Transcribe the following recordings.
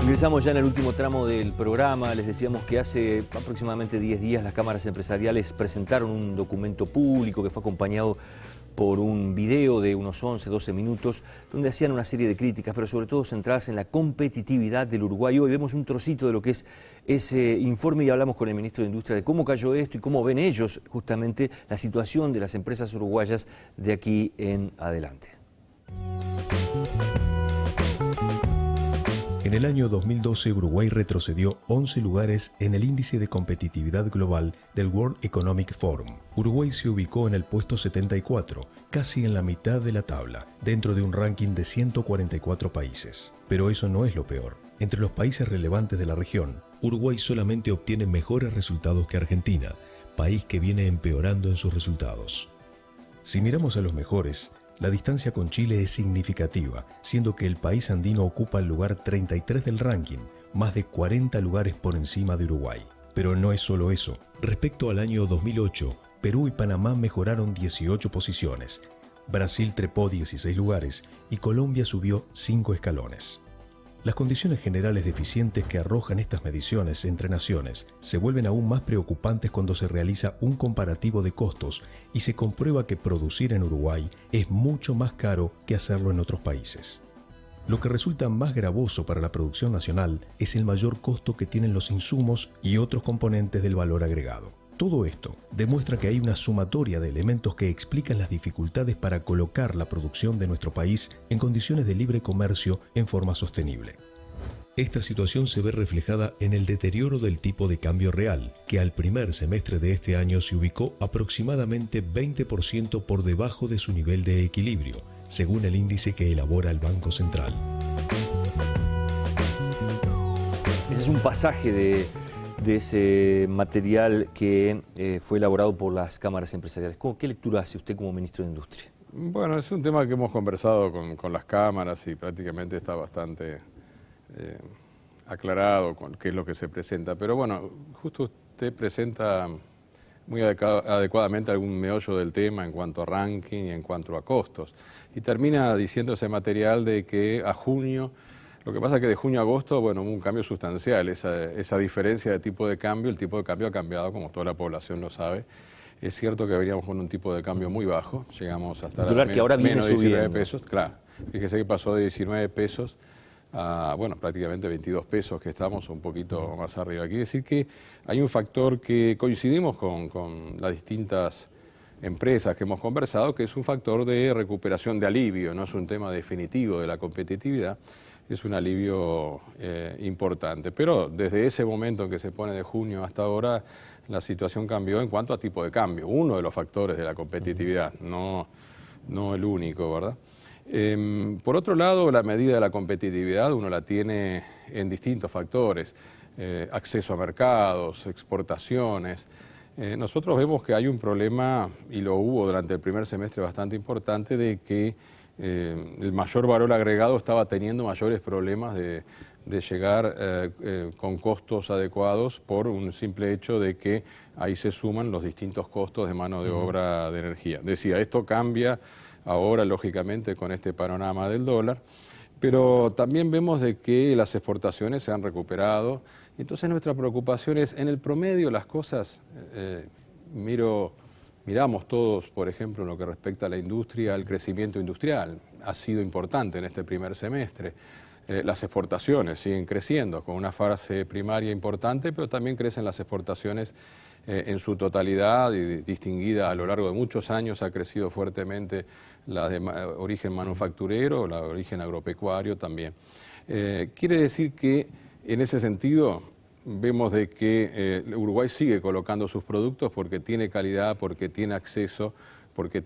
Ingresamos ya en el último tramo del programa. Les decíamos que hace aproximadamente 10 días las cámaras empresariales presentaron un documento público que fue acompañado por un video de unos 11, 12 minutos, donde hacían una serie de críticas, pero sobre todo centradas en la competitividad del Uruguay. Hoy vemos un trocito de lo que es ese informe y hablamos con el ministro de Industria de cómo cayó esto y cómo ven ellos justamente la situación de las empresas uruguayas de aquí en adelante. En el año 2012, Uruguay retrocedió 11 lugares en el índice de competitividad global del World Economic Forum. Uruguay se ubicó en el puesto 74, casi en la mitad de la tabla, dentro de un ranking de 144 países. Pero eso no es lo peor. Entre los países relevantes de la región, Uruguay solamente obtiene mejores resultados que Argentina, país que viene empeorando en sus resultados. Si miramos a los mejores, la distancia con Chile es significativa, siendo que el país andino ocupa el lugar 33 del ranking, más de 40 lugares por encima de Uruguay. Pero no es solo eso. Respecto al año 2008, Perú y Panamá mejoraron 18 posiciones, Brasil trepó 16 lugares y Colombia subió 5 escalones. Las condiciones generales deficientes que arrojan estas mediciones entre naciones se vuelven aún más preocupantes cuando se realiza un comparativo de costos y se comprueba que producir en Uruguay es mucho más caro que hacerlo en otros países. Lo que resulta más gravoso para la producción nacional es el mayor costo que tienen los insumos y otros componentes del valor agregado. Todo esto demuestra que hay una sumatoria de elementos que explican las dificultades para colocar la producción de nuestro país en condiciones de libre comercio en forma sostenible. Esta situación se ve reflejada en el deterioro del tipo de cambio real, que al primer semestre de este año se ubicó aproximadamente 20% por debajo de su nivel de equilibrio, según el índice que elabora el Banco Central. Ese es un pasaje de ese material que fue elaborado por las cámaras empresariales. ¿Qué lectura hace usted como ministro de Industria? Bueno, es un tema que hemos conversado con las cámaras y prácticamente está bastante aclarado con qué es lo que se presenta. Pero bueno, justo usted presenta muy adecuadamente algún meollo del tema en cuanto a ranking y en cuanto a costos. Y termina diciendo ese material de que a junio... Lo que pasa es que de junio a agosto, bueno, hubo un cambio sustancial, esa diferencia de tipo de cambio, el tipo de cambio ha cambiado, como toda la población lo sabe. Es cierto que veníamos con un tipo de cambio muy bajo, llegamos hasta menos de 19 pesos, claro. Fíjese que pasó de 19 pesos a, bueno, prácticamente 22 pesos, que estamos un poquito más arriba. Quiere decir que hay un factor que coincidimos con las distintas empresas que hemos conversado, que es un factor de recuperación, de alivio, no es un tema definitivo de la competitividad. Es un alivio importante, pero desde ese momento en que se pone de junio hasta ahora, la situación cambió en cuanto a tipo de cambio, uno de los factores de la competitividad, no el único, ¿verdad? Por otro lado, la medida de la competitividad uno la tiene en distintos factores, acceso a mercados, exportaciones. Nosotros vemos que hay un problema, y lo hubo durante el primer semestre bastante importante, de que el mayor valor agregado estaba teniendo mayores problemas de llegar con costos adecuados por un simple hecho de que ahí se suman los distintos costos de mano de obra de energía. Decía, esto cambia ahora lógicamente con este panorama del dólar, pero también vemos de que las exportaciones se han recuperado. Entonces nuestra preocupación es, en el promedio las cosas, miramos todos, por ejemplo, en lo que respecta a la industria, el crecimiento industrial ha sido importante en este primer semestre. Las exportaciones siguen creciendo con una fase primaria importante, pero también crecen las exportaciones en su totalidad y distinguida a lo largo de muchos años. Ha crecido fuertemente la de origen manufacturero, la de origen agropecuario también. Quiere decir que en ese sentido vemos de que Uruguay sigue colocando sus productos porque tiene calidad, porque tiene acceso, porque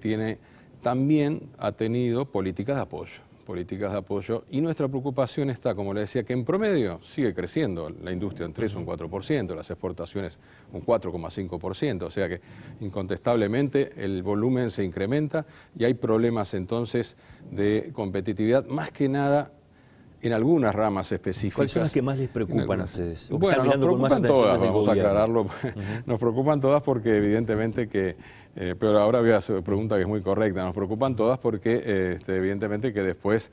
también ha tenido políticas de apoyo, y nuestra preocupación está, como le decía, que en promedio sigue creciendo la industria en 3 o un 4%, las exportaciones un 4,5%, o sea que incontestablemente el volumen se incrementa y hay problemas entonces de competitividad, más que nada en algunas ramas específicas. ¿Cuáles son las que más les preocupan a ustedes? Bueno, nos preocupan todas, vamos a aclararlo. Nos preocupan todas porque evidentemente que, pero ahora voy a hacer una pregunta que es muy correcta, nos preocupan todas porque evidentemente que después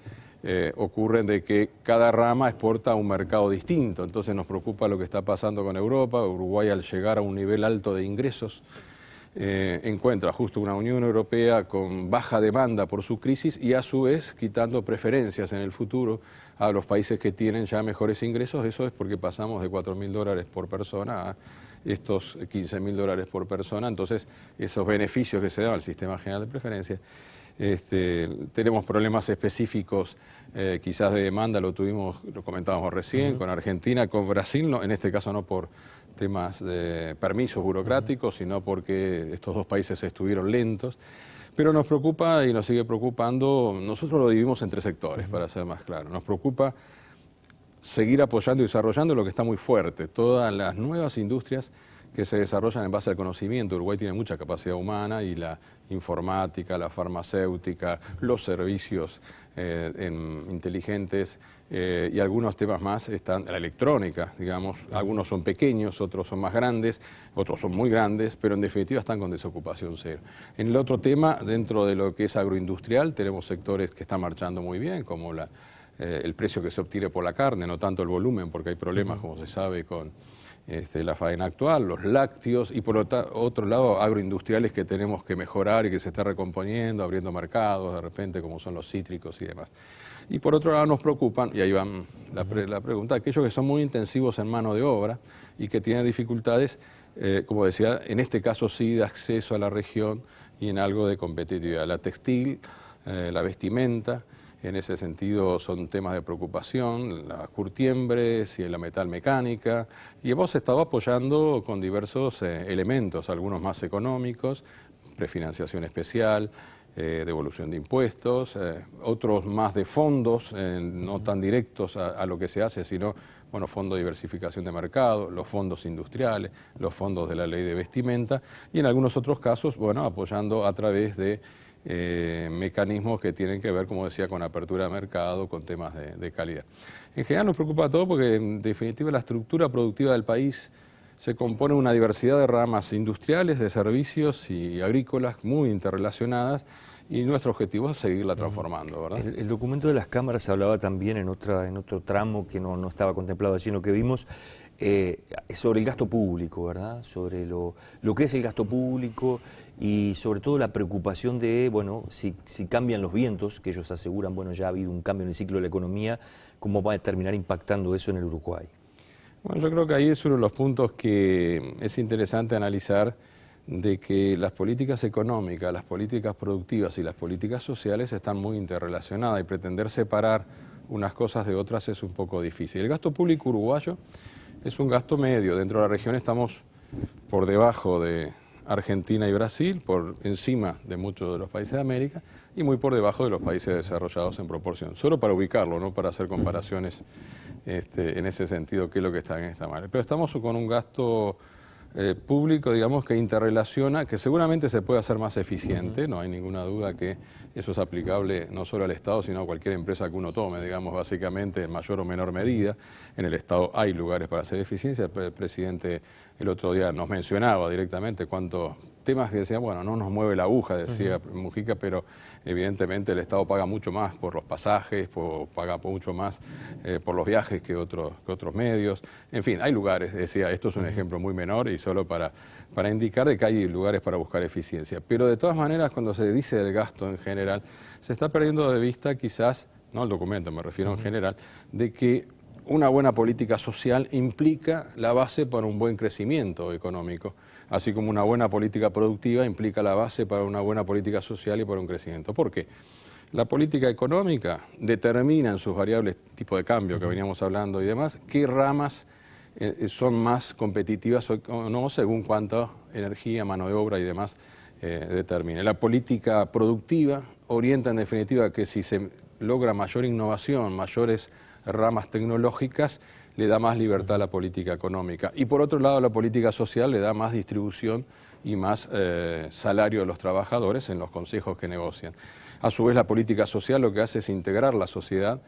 ocurren de que cada rama exporta a un mercado distinto. Entonces nos preocupa lo que está pasando con Europa. Uruguay, al llegar a un nivel alto de ingresos, encuentra justo una Unión Europea con baja demanda por su crisis y a su vez quitando preferencias en el futuro a los países que tienen ya mejores ingresos. Eso es porque pasamos de $4.000 por persona a estos $15.000 por persona. Entonces esos beneficios que se dan al sistema general de preferencias, tenemos problemas específicos quizás de demanda, lo comentábamos recién, con Argentina, con Brasil, no, en este caso no por temas de permisos burocráticos, sino porque estos dos países estuvieron lentos. Pero nos preocupa y nos sigue preocupando, nosotros lo dividimos en 3 sectores, para ser más claro. Nos preocupa seguir apoyando y desarrollando lo que está muy fuerte, todas las nuevas industrias que se desarrollan en base al conocimiento. Uruguay tiene mucha capacidad humana y la informática, la farmacéutica, los servicios inteligentes y algunos temas más están, la electrónica, digamos, algunos son pequeños, otros son más grandes, otros son muy grandes, pero en definitiva están con desocupación cero. En el otro tema, dentro de lo que es agroindustrial, tenemos sectores que están marchando muy bien, como el precio que se obtiene por la carne, no tanto el volumen, porque hay problemas, como se sabe, con la faena actual, los lácteos, y por otro lado agroindustriales que tenemos que mejorar y que se está recomponiendo, abriendo mercados de repente, como son los cítricos y demás. Y por otro lado nos preocupan, y ahí va la pregunta, aquellos que son muy intensivos en mano de obra y que tienen dificultades, como decía, en este caso sí de acceso a la región y en algo de competitividad. La textil, la vestimenta, en ese sentido son temas de preocupación, las curtiembres y la metalmecánica, y hemos estado apoyando con diversos elementos, algunos más económicos, prefinanciación especial, devolución de impuestos, otros más de fondos, no tan directos a lo que se hace, sino bueno, fondo de diversificación de mercado, los fondos industriales, los fondos de la ley de vestimenta, y en algunos otros casos, bueno, apoyando a través de mecanismos que tienen que ver, como decía, con apertura de mercado, con temas de calidad. En general nos preocupa todo porque, en definitiva, la estructura productiva del país se compone de una diversidad de ramas industriales, de servicios y agrícolas muy interrelacionadas, y nuestro objetivo es seguirla transformando, ¿verdad? El documento de las cámaras hablaba también en otro tramo que no estaba contemplado allí, en lo que vimos, sobre el gasto público, ¿verdad? Sobre lo que es el gasto público y sobre todo la preocupación de, bueno, si cambian los vientos, que ellos aseguran, bueno, ya ha habido un cambio en el ciclo de la economía, ¿cómo va a terminar impactando eso en el Uruguay? Bueno, yo creo que ahí es uno de los puntos que es interesante analizar, de que las políticas económicas, las políticas productivas y las políticas sociales están muy interrelacionadas y pretender separar unas cosas de otras es un poco difícil. El gasto público uruguayo es un gasto medio. Dentro de la región estamos por debajo de Argentina y Brasil, por encima de muchos de los países de América y muy por debajo de los países desarrollados en proporción. Solo para ubicarlo, no para hacer comparaciones en ese sentido, qué es lo que está bien y está mal. Pero estamos con un gasto público, digamos, que interrelaciona, que seguramente se puede hacer más eficiente, no hay ninguna duda que eso es aplicable no solo al Estado, sino a cualquier empresa que uno tome, digamos, básicamente en mayor o menor medida. En el Estado hay lugares para hacer eficiencia. El presidente el otro día nos mencionaba directamente cuántos temas que decían, bueno, no nos mueve la aguja, decía Mujica, pero evidentemente el Estado paga mucho más por los pasajes, paga mucho más por los viajes que otros medios. En fin, hay lugares, decía, esto es un ejemplo muy menor y solo para indicar de que hay lugares para buscar eficiencia. Pero de todas maneras, cuando se dice del gasto en general, se está perdiendo de vista quizás, no el documento, me refiero en general, de que una buena política social implica la base para un buen crecimiento económico, así como una buena política productiva implica la base para una buena política social y para un crecimiento. ¿Por qué? La política económica determina en sus variables tipo de cambio que veníamos hablando y demás, qué ramas son más competitivas o no, según cuánta energía, mano de obra y demás determine. La política productiva orienta en definitiva que si se logra mayor innovación, mayores ramas tecnológicas, le da más libertad a la política económica. Y por otro lado, la política social le da más distribución y más salario a los trabajadores en los consejos que negocian. A su vez, la política social lo que hace es integrar la sociedad,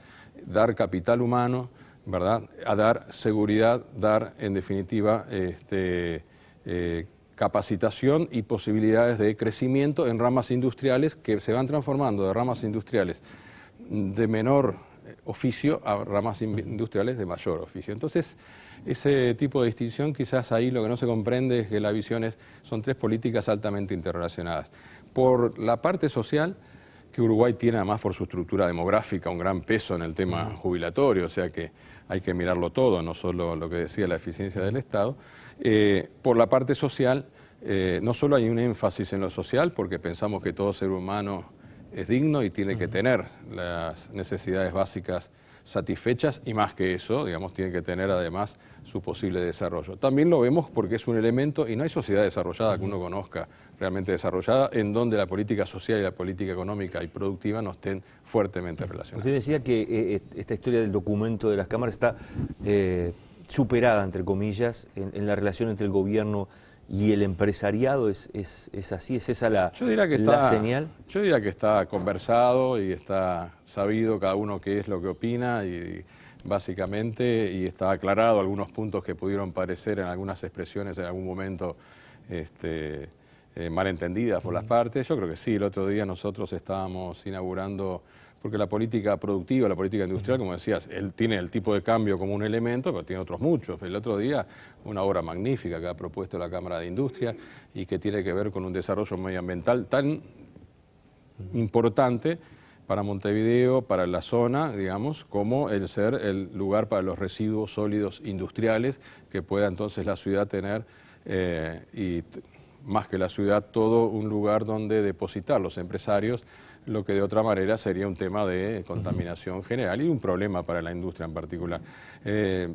dar capital humano, ¿verdad?, a dar seguridad, dar, en definitiva, capacitación y posibilidades de crecimiento en ramas industriales que se van transformando de ramas industriales de menor oficio a ramas industriales de mayor oficio. Entonces, ese tipo de distinción, quizás ahí lo que no se comprende es que la visión son tres políticas altamente interrelacionadas. Por la parte social, que Uruguay tiene además por su estructura demográfica un gran peso en el tema jubilatorio, o sea que hay que mirarlo todo, no solo lo que decía la eficiencia del Estado. Por la parte social, no solo hay un énfasis en lo social, porque pensamos que todo ser humano es digno y tiene que tener las necesidades básicas satisfechas, y más que eso, digamos, tiene que tener además su posible desarrollo. También lo vemos porque es un elemento, y no hay sociedad desarrollada que uno conozca realmente desarrollada, en donde la política social y la política económica y productiva no estén fuertemente relacionadas. Usted decía que esta historia del documento de las cámaras está superada, entre comillas, en la relación entre el gobierno y el empresariado. ¿Es así? ¿Es esa la señal? Yo diría que está conversado y está sabido cada uno qué es lo que opina y básicamente, y está aclarado algunos puntos que pudieron parecer en algunas expresiones en algún momento malentendidas por las partes. Yo creo que sí. El otro día nosotros estábamos inaugurando, porque la política productiva, la política industrial, como decías, él tiene el tipo de cambio como un elemento, pero tiene otros muchos. El otro día, una obra magnífica que ha propuesto la Cámara de Industria y que tiene que ver con un desarrollo medioambiental tan importante para Montevideo, para la zona, digamos, como el ser el lugar para los residuos sólidos industriales que pueda entonces la ciudad tener, y más que la ciudad, todo un lugar donde depositar los empresarios, lo que de otra manera sería un tema de contaminación general y un problema para la industria en particular.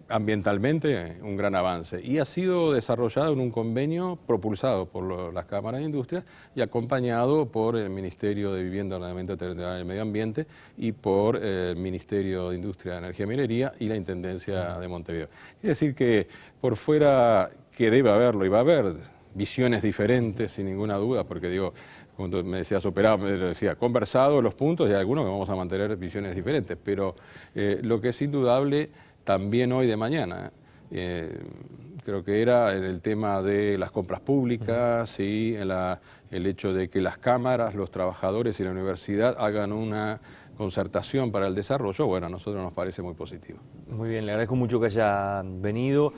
Ambientalmente, un gran avance. Y ha sido desarrollado en un convenio propulsado por las cámaras de industria y acompañado por el Ministerio de Vivienda, Ordenamiento Territorial y Medio Ambiente y por el Ministerio de Industria, Energía y Minería y la Intendencia de Montevideo. Es decir que por fuera, que debe haberlo y va a haber visiones diferentes, sin ninguna duda, porque digo, cuando me decía superado, me decía conversado los puntos, y hay algunos que vamos a mantener visiones diferentes, pero lo que es indudable también hoy de mañana, creo que era el tema de las compras públicas y el hecho de que las cámaras, los trabajadores y la universidad hagan una concertación para el desarrollo. Bueno, a nosotros nos parece muy positivo. Muy bien, le agradezco mucho que haya venido.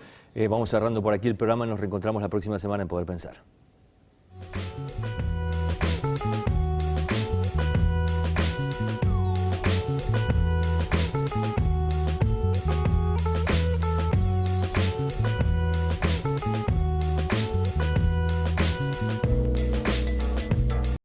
Vamos cerrando por aquí el programa, nos reencontramos la próxima semana en Poder Pensar.